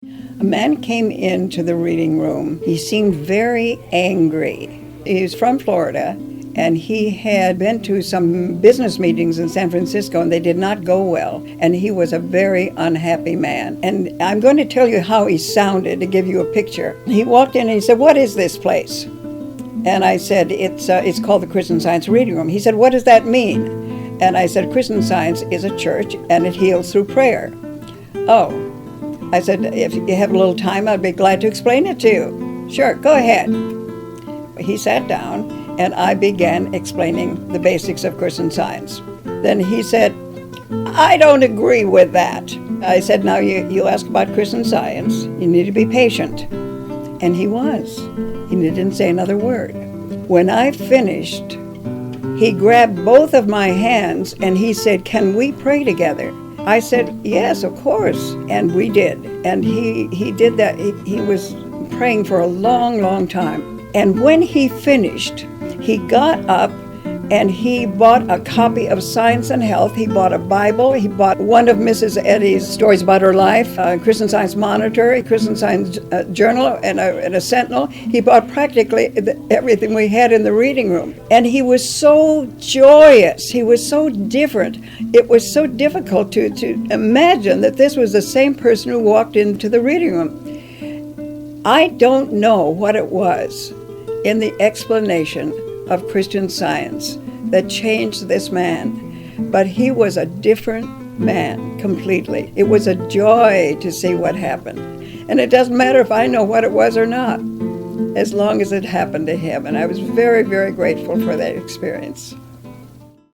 A man came into the reading room. He seemed very angry. He's from Florida, and he had been to some business meetings in San Francisco, and they did not go well, and he was a very unhappy man. And I'm going to tell you how he sounded to give you a picture. He walked in and he said, "What is this place?" And I said, it's called the Christian Science Reading Room. He said, "What does that mean?" And I said, "Christian Science is a church, and it heals through prayer." "Oh." I said, "If you have a little time, I'd be glad to explain it to you." "Sure, go ahead." He sat down, and I began explaining the basics of Christian Science. Then he said, "I don't agree with that." I said, "Now you ask about Christian Science, you need to be patient." And he was. He didn't say another word. When I finished, he grabbed both of my hands and he said, "Can we pray together?" I said, "Yes, of course." And we did. And he did that. He was praying for a long, long time. And when he finished, he got up and he bought a copy of Science and Health. He bought a Bible. He bought one of Mrs. Eddy's stories about her life, a Christian Science Monitor, a Christian Science Journal, and a Sentinel. He bought practically everything we had in the reading room. And he was so joyous. He was so different. It was so difficult to imagine that this was the same person who walked into the reading room. I don't know what it was in the explanation of Christian Science that changed this man, but he was a different man completely. It was a joy to see what happened. And it doesn't matter if I know what it was or not, as long as it happened to him. And I was very, very grateful for that experience.